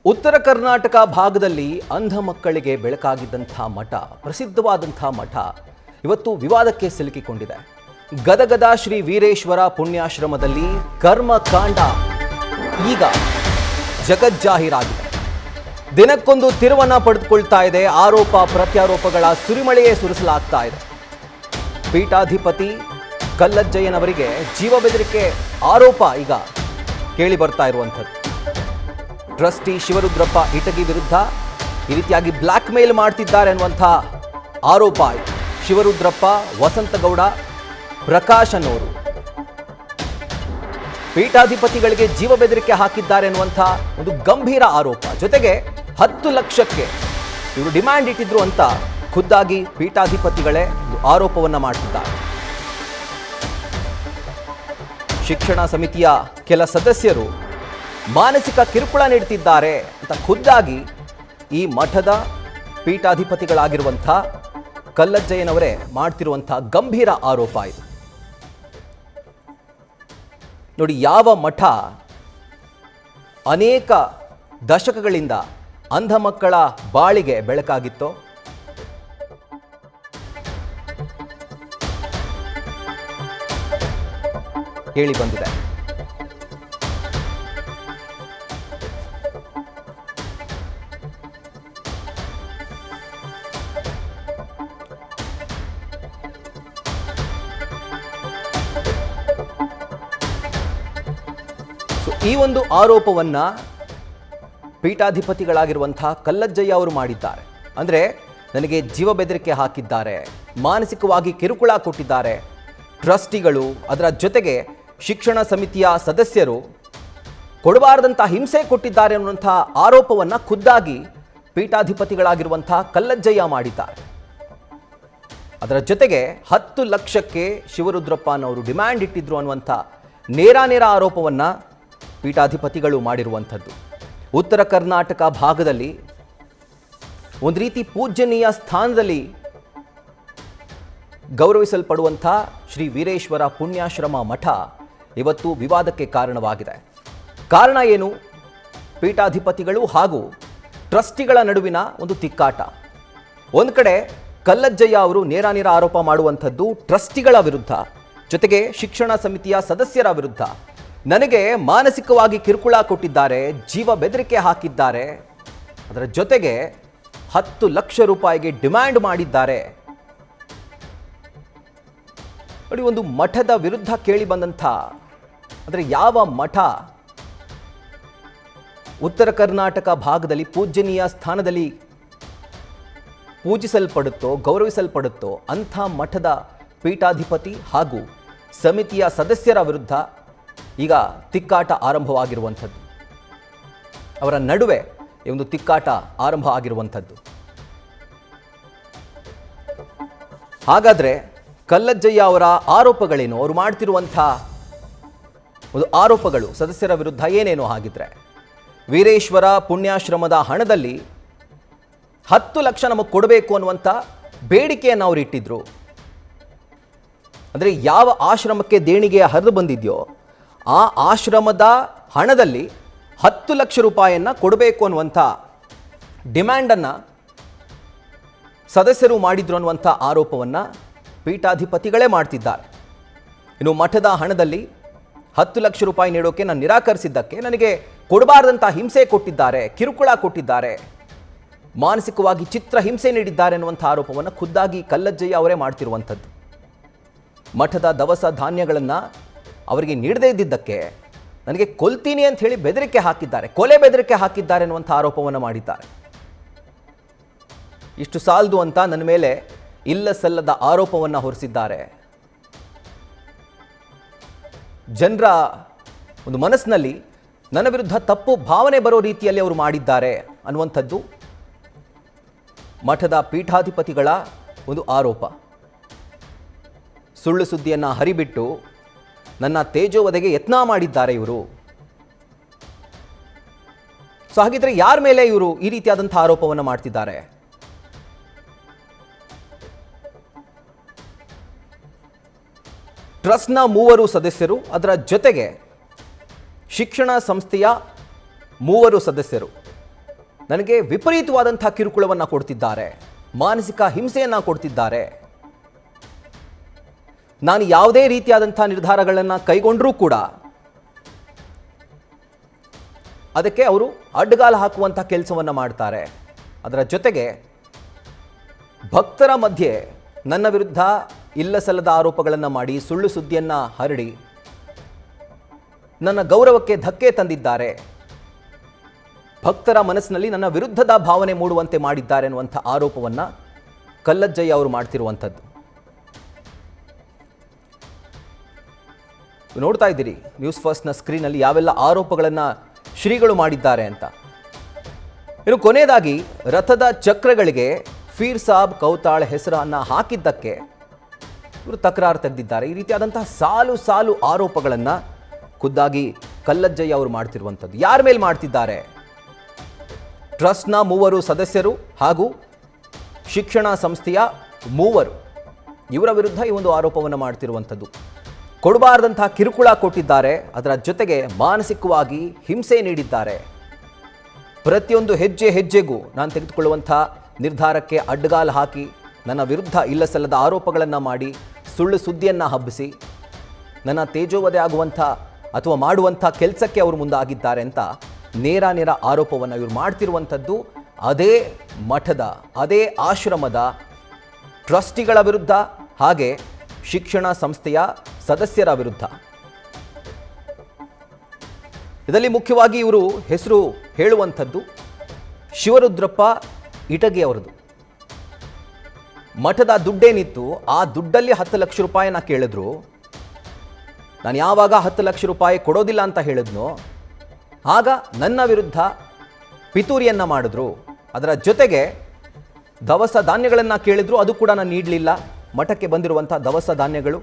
ಉತ್ತರ ಕರ್ನಾಟಕ ಭಾಗದಲ್ಲಿ ಅಂಧ ಮಕ್ಕಳಿಗೆ ಬೆಳಕಾಗಿದ್ದಂಥ ಮಠ, ಪ್ರಸಿದ್ಧವಾದಂಥ ಮಠ ಇವತ್ತು ವಿವಾದಕ್ಕೆ ಸಿಲುಕಿಕೊಂಡಿದೆ. ಗದಗದ ಶ್ರೀ ವೀರೇಶ್ವರ ಪುಣ್ಯಾಶ್ರಮದಲ್ಲಿ ಕರ್ಮಕಾಂಡ ಈಗ ಜಗಜ್ಜಾಹೀರಾಗಿದೆ. ದಿನಕ್ಕೊಂದು ತಿರುವನ್ನ ಪಡೆದುಕೊಳ್ತಾ ಇದೆ. ಆರೋಪ ಪ್ರತ್ಯಾರೋಪಗಳ ಸುರಿಮಳೆಯೇ ಸುರಿಸಲಾಗ್ತಾ ಇದೆ. ಪೀಠಾಧಿಪತಿ ಕಲ್ಲಜ್ಜಯ್ಯನವರಿಗೆ ಜೀವ ಬೆದರಿಕೆ ಆರೋಪ ಈಗ ಕೇಳಿ ಬರ್ತಾ ಇರುವಂಥದ್ದು. ಟ್ರಸ್ಟಿ ಶಿವರುದ್ರಪ್ಪ ಇಟಗಿ ವಿರುದ್ಧ ಈ ರೀತಿಯಾಗಿ ಬ್ಲ್ಯಾಕ್ ಮೇಲ್ ಮಾಡ್ತಿದ್ದಾರೆ ಅನ್ನುವಂಥ ಆರೋಪ ಆಯಿತು. ಶಿವರುದ್ರಪ್ಪ, ವಸಂತಗೌಡ, ಪ್ರಕಾಶ್ ಅನ್ನೋರು ಪೀಠಾಧಿಪತಿಗಳಿಗೆ ಜೀವ ಬೆದರಿಕೆ ಹಾಕಿದ್ದಾರೆ ಅನ್ನುವಂಥ ಒಂದು ಗಂಭೀರ ಆರೋಪ. ಜೊತೆಗೆ 10 ಲಕ್ಷಕ್ಕೆ ಇವರು ಡಿಮ್ಯಾಂಡ್ ಇಟ್ಟಿದ್ರು ಅಂತ ಖುದ್ದಾಗಿ ಪೀಠಾಧಿಪತಿಗಳೇ ಆರೋಪವನ್ನ ಮಾಡ್ತಿದ್ದಾರೆ. ಶಿಕ್ಷಣ ಸಮಿತಿಯ ಕೆಲ ಸದಸ್ಯರು ಮಾನಸಿಕ ಕಿರುಕುಳ ನೀಡುತ್ತಿದ್ದಾರೆ ಅಂತ ಖುದ್ದಾಗಿ ಈ ಮಠದ ಪೀಠಾಧಿಪತಿಗಳಾಗಿರುವಂಥ ಕಲ್ಲಜ್ಜಯ್ಯನವರೇ ಮಾಡ್ತಿರುವಂಥ ಗಂಭೀರ ಆರೋಪ ಇದು. ನೋಡಿ, ಯಾವ ಮಠ ಅನೇಕ ದಶಕಗಳಿಂದ ಅಂಧ ಮಕ್ಕಳ ಬಾಳಿಗೆ ಬೆಳಕಾಗಿತ್ತೋ ಹೇಳಿ ಬಂದಿದೆ. ಈ ಒಂದು ಆರೋಪವನ್ನ ಪೀಠಾಧಿಪತಿಗಳಾಗಿರುವಂತಹ ಕಲ್ಲಜ್ಜಯ್ಯ ಅವರು ಮಾಡಿದ್ದಾರೆ. ಅಂದರೆ ನನಗೆ ಜೀವ ಬೆದರಿಕೆ ಹಾಕಿದ್ದಾರೆ, ಮಾನಸಿಕವಾಗಿ ಕಿರುಕುಳ ಕೊಟ್ಟಿದ್ದಾರೆ, ಟ್ರಸ್ಟಿಗಳು ಅದರ ಜೊತೆಗೆ ಶಿಕ್ಷಣ ಸಮಿತಿಯ ಸದಸ್ಯರು ಕೊಡಬಾರದಂಥ ಹಿಂಸೆ ಕೊಟ್ಟಿದ್ದಾರೆ ಅನ್ನುವಂಥ ಆರೋಪವನ್ನು ಖುದ್ದಾಗಿ ಪೀಠಾಧಿಪತಿಗಳಾಗಿರುವಂಥ ಕಲ್ಲಜ್ಜಯ್ಯ ಮಾಡಿದ್ದಾರೆ. ಅದರ ಜೊತೆಗೆ 10 ಲಕ್ಷಕ್ಕೆ ಶಿವರುದ್ರಪ್ಪನವರು ಡಿಮ್ಯಾಂಡ್ ಇಟ್ಟಿದ್ರು ಅನ್ನುವಂಥ ನೇರ ಆರೋಪವನ್ನು ಪೀಠಾಧಿಪತಿಗಳು ಮಾಡಿರುವಂಥದ್ದು. ಉತ್ತರ ಕರ್ನಾಟಕ ಭಾಗದಲ್ಲಿ ಒಂದು ರೀತಿ ಪೂಜ್ಯನೀಯ ಸ್ಥಾನದಲ್ಲಿ ಗೌರವಿಸಲ್ಪಡುವಂಥ ಶ್ರೀ ವೀರೇಶ್ವರ ಪುಣ್ಯಾಶ್ರಮ ಮಠ ಇವತ್ತು ವಿವಾದಕ್ಕೆ ಕಾರಣವಾಗಿದೆ. ಕಾರಣ ಏನು? ಪೀಠಾಧಿಪತಿಗಳು ಹಾಗೂ ಟ್ರಸ್ಟಿಗಳ ನಡುವಿನ ಒಂದು ತಿಕ್ಕಾಟ. ಒಂದು ಕಡೆ ಕಲ್ಲಜ್ಜಯ್ಯ ಅವರು ನೇರ ಆರೋಪ ಮಾಡುವಂಥದ್ದು ಟ್ರಸ್ಟಿಗಳ ವಿರುದ್ಧ, ಜೊತೆಗೆ ಶಿಕ್ಷಣ ಸಮಿತಿಯ ಸದಸ್ಯರ ವಿರುದ್ಧ. ನನಗೆ ಮಾನಸಿಕವಾಗಿ ಕಿರುಕುಳ ಕೊಟ್ಟಿದ್ದಾರೆ, ಜೀವ ಬೆದರಿಕೆ ಹಾಕಿದ್ದಾರೆ, ಅದರ ಜೊತೆಗೆ 10 ಲಕ್ಷ ರೂಪಾಯಿಗೆ ಡಿಮ್ಯಾಂಡ್ ಮಾಡಿದ್ದಾರೆ. ನೋಡಿ, ಒಂದು ಮಠದ ವಿರುದ್ಧ ಕೇಳಿ ಬಂದಂಥ, ಅಂದರೆ ಯಾವ ಮಠ ಉತ್ತರ ಕರ್ನಾಟಕ ಭಾಗದಲ್ಲಿ ಪೂಜ್ಯನೀಯ ಸ್ಥಾನದಲ್ಲಿ ಪೂಜಿಸಲ್ಪಡುತ್ತೋ, ಗೌರವಿಸಲ್ಪಡುತ್ತೋ ಅಂಥ ಮಠದ ಪೀಠಾಧಿಪತಿ ಹಾಗೂ ಸಮಿತಿಯ ಸದಸ್ಯರ ವಿರುದ್ಧ ಈಗ ತಿಕ್ಕಾಟ ಆರಂಭವಾಗಿರುವಂಥದ್ದು. ಅವರ ನಡುವೆ ಈ ಒಂದು ತಿಕ್ಕಾಟ ಆರಂಭ ಆಗಿರುವಂಥದ್ದು. ಹಾಗಾದರೆ ಕಲ್ಲಜ್ಜಯ್ಯ ಅವರ ಆರೋಪಗಳೇನು? ಅವರು ಮಾಡ್ತಿರುವಂಥ ಒಂದು ಆರೋಪಗಳು ಸದಸ್ಯರ ವಿರುದ್ಧ ಏನೇನು? ಹಾಗಿದ್ರೆ ವೀರೇಶ್ವರ ಪುಣ್ಯಾಶ್ರಮದ ಹಣದಲ್ಲಿ 10 ಲಕ್ಷ ನಮಗೆ ಕೊಡಬೇಕು ಅನ್ನುವಂಥ ಬೇಡಿಕೆಯನ್ನು ಅವರು ಇಟ್ಟಿದ್ರು. ಅಂದರೆ ಯಾವ ಆಶ್ರಮಕ್ಕೆ ದೇಣಿಗೆ ಹರಿದು ಬಂದಿದೆಯೋ ಆ ಆಶ್ರಮದ ಹಣದಲ್ಲಿ 10 ಲಕ್ಷ ರೂಪಾಯಿಯನ್ನು ಕೊಡಬೇಕು ಅನ್ನುವಂಥ ಡಿಮ್ಯಾಂಡನ್ನು ಸದಸ್ಯರು ಮಾಡಿದ್ರು ಅನ್ನುವಂಥ ಆರೋಪವನ್ನು ಪೀಠಾಧಿಪತಿಗಳೇ ಮಾಡ್ತಿದ್ದಾರೆ. ಇನ್ನು ಮಠದ ಹಣದಲ್ಲಿ 10 ಲಕ್ಷ ರೂಪಾಯಿ ನೀಡೋಕೆ ನಾನು ನಿರಾಕರಿಸಿದ್ದಕ್ಕೆ ನನಗೆ ಕೊಡಬಾರದಂಥ ಹಿಂಸೆ ಕೊಟ್ಟಿದ್ದಾರೆ, ಕಿರುಕುಳ ಕೊಟ್ಟಿದ್ದಾರೆ, ಮಾನಸಿಕವಾಗಿ ಚಿತ್ರ ಹಿಂಸೆ ನೀಡಿದ್ದಾರೆ ಅನ್ನುವಂಥ ಆರೋಪವನ್ನು ಖುದ್ದಾಗಿ ಕಲ್ಲಜ್ಜಯ್ಯ ಅವರೇ ಮಾಡ್ತಿರುವಂಥದ್ದು. ಮಠದ ದವಸ ಧಾನ್ಯಗಳನ್ನು ಅವರಿಗೆ ನೀಡದೇ ಇದ್ದಿದ್ದಕ್ಕೆ ನನಗೆ ಕೊಲ್ತೀನಿ ಅಂತ ಹೇಳಿ ಬೆದರಿಕೆ ಹಾಕಿದ್ದಾರೆ, ಕೊಲೆ ಬೆದರಿಕೆ ಹಾಕಿದ್ದಾರೆ ಅನ್ನುವಂಥ ಆರೋಪವನ್ನು ಮಾಡಿದ್ದಾರೆ. ಇಷ್ಟು ಸಾಲದು ಅಂತ ನನ್ನ ಮೇಲೆ ಇಲ್ಲ ಸಲ್ಲದ ಆರೋಪವನ್ನು ಹೊರಿಸಿದ್ದಾರೆ. ಜನರ ಒಂದು ಮನಸ್ಸಿನಲ್ಲಿ ನನ್ನ ವಿರುದ್ಧ ತಪ್ಪು ಭಾವನೆ ಬರೋ ರೀತಿಯಲ್ಲಿ ಅವರು ಮಾಡಿದ್ದಾರೆ ಅನ್ನುವಂಥದ್ದು ಮಠದ ಪೀಠಾಧಿಪತಿಗಳ ಒಂದು ಆರೋಪ. ಸುಳ್ಳು ಸುದ್ದಿಯನ್ನು ಹರಿಬಿಟ್ಟು ನನ್ನ ತೇಜೋವಧೆಗೆ ಯತ್ನ ಮಾಡಿದ್ದಾರೆ ಇವರು. ಸೊ ಹಾಗಿದ್ರೆ ಯಾರ ಮೇಲೆ ಇವರು ಈ ರೀತಿಯಾದಂಥ ಆರೋಪವನ್ನು ಮಾಡ್ತಿದ್ದಾರೆ? ಟ್ರಸ್ಟ್ನ 3 ಸದಸ್ಯರು, ಅದರ ಜೊತೆಗೆ ಶಿಕ್ಷಣ ಸಂಸ್ಥೆಯ 3 ಸದಸ್ಯರು ನನಗೆ ವಿಪರೀತವಾದಂಥ ಕಿರುಕುಳವನ್ನು ಕೊಡ್ತಿದ್ದಾರೆ, ಮಾನಸಿಕ ಹಿಂಸೆಯನ್ನು ಕೊಡ್ತಿದ್ದಾರೆ. ನಾನು ಯಾವುದೇ ರೀತಿಯಾದಂಥ ನಿರ್ಧಾರಗಳನ್ನು ಕೈಗೊಂಡರೂ ಕೂಡ ಅದಕ್ಕೆ ಅವರು ಅಡ್ಡಗಾಲ ಹಾಕುವಂಥ ಕೆಲಸವನ್ನು ಮಾಡ್ತಾರೆ. ಅದರ ಜೊತೆಗೆ ಭಕ್ತರ ಮಧ್ಯೆ ನನ್ನ ವಿರುದ್ಧ ಇಲ್ಲಸಲ್ಲದ ಆರೋಪಗಳನ್ನು ಮಾಡಿ, ಸುಳ್ಳು ಸುದ್ದಿಯನ್ನು ಹರಡಿ ನನ್ನ ಗೌರವಕ್ಕೆ ಧಕ್ಕೆ ತಂದಿದ್ದಾರೆ, ಭಕ್ತರ ಮನಸ್ಸಿನಲ್ಲಿ ನನ್ನ ವಿರುದ್ಧದ ಭಾವನೆ ಮೂಡುವಂತೆ ಮಾಡಿದ್ದಾರೆ ಅನ್ನುವಂಥ ಆರೋಪವನ್ನು ಕಲ್ಲಜ್ಜಯ್ಯ ಅವರು ಮಾಡ್ತಿರುವಂಥದ್ದು ನೋಡ್ತಾ ಇದ್ದೀರಿ. ನ್ಯೂಸ್ ಫಸ್ಟ್ನ ಸ್ಕ್ರೀನಲ್ಲಿ ಯಾವೆಲ್ಲ ಆರೋಪಗಳನ್ನು ಶ್ರೀಗಳು ಮಾಡಿದ್ದಾರೆ ಅಂತ. ಇನ್ನು ಕೊನೆಯದಾಗಿ ರಥದ ಚಕ್ರಗಳಿಗೆ ಫೀರ್ ಸಾಬ್ ಕೌತಾಳ್ ಹೆಸರನ್ನು ಹಾಕಿದ್ದಕ್ಕೆ ಇವರು ತಕರಾರು ತೆಗೆದಿದ್ದಾರೆ. ಈ ರೀತಿಯಾದಂತಹ ಸಾಲು ಸಾಲು ಆರೋಪಗಳನ್ನು ಖುದ್ದಾಗಿ ಕಲ್ಲಜ್ಜಯ್ಯ ಅವರು ಮಾಡ್ತಿರುವಂಥದ್ದು. ಯಾರ ಮೇಲೆ ಮಾಡ್ತಿದ್ದಾರೆ? ಟ್ರಸ್ಟ್ನ 3 ಸದಸ್ಯರು ಹಾಗೂ ಶಿಕ್ಷಣ ಸಂಸ್ಥೆಯ 3 ಇವರ ವಿರುದ್ಧ ಈ ಒಂದು ಆರೋಪವನ್ನು ಮಾಡ್ತಿರುವಂಥದ್ದು. ಕೊಡಬಾರದಂತಹ ಕಿರುಕುಳ ಕೊಟ್ಟಿದ್ದಾರೆ, ಅದರ ಜೊತೆಗೆ ಮಾನಸಿಕವಾಗಿ ಹಿಂಸೆ ನೀಡಿದ್ದಾರೆ. ಪ್ರತಿಯೊಂದು ಹೆಜ್ಜೆ ಹೆಜ್ಜೆಗೂ ನಾನು ತೆಗೆದುಕೊಳ್ಳುವಂಥ ನಿರ್ಧಾರಕ್ಕೆ ಅಡ್ಡಗಾಲು ಹಾಕಿ ನನ್ನ ವಿರುದ್ಧ ಇಲ್ಲಸಲ್ಲದ ಆರೋಪಗಳನ್ನು ಮಾಡಿ, ಸುಳ್ಳು ಸುದ್ದಿಯನ್ನು ಹಬ್ಬಿಸಿ ನನ್ನ ತೇಜೋವಧೆ ಆಗುವಂಥ ಅಥವಾ ಮಾಡುವಂಥ ಕೆಲಸಕ್ಕೆ ಅವರು ಮುಂದಾಗಿದ್ದಾರೆ ಅಂತ ನೇರ ಆರೋಪವನ್ನು ಇವರು ಮಾಡ್ತಿರುವಂಥದ್ದು ಅದೇ ಮಠದ, ಅದೇ ಆಶ್ರಮದ ಟ್ರಸ್ಟಿಗಳ ವಿರುದ್ಧ ಹಾಗೆ ಶಿಕ್ಷಣ ಸಂಸ್ಥೆಯ ಸದಸ್ಯರ ವಿರುದ್ಧ. ಇದರಲ್ಲಿ ಮುಖ್ಯವಾಗಿ ಇವರು ಹೆಸರು ಹೇಳುವಂಥದ್ದು ಶಿವರುದ್ರಪ್ಪ ಇಟಗಿ ಅವರದು. ಮಠದ ದುಡ್ಡೇನಿತ್ತು, ಆ ದುಡ್ಡಲ್ಲಿ 10 ಲಕ್ಷ ರೂಪಾಯಿನ ಕೇಳಿದ್ರು. ನಾನು ಯಾವಾಗ 10 ಲಕ್ಷ ರೂಪಾಯಿ ಕೊಡೋದಿಲ್ಲ ಅಂತ ಹೇಳಿದ್ನೋ ಆಗ ನನ್ನ ವಿರುದ್ಧ ಪಿತೂರಿಯನ್ನು ಮಾಡಿದ್ರು. ಅದರ ಜೊತೆಗೆ ದವಸ ಧಾನ್ಯಗಳನ್ನು ಕೇಳಿದ್ರು, ಅದು ಕೂಡ ನಾನು ನೀಡಲಿಲ್ಲ. ಮಠಕ್ಕೆ ಬಂದಿರುವಂಥ ದವಸ ಧಾನ್ಯಗಳು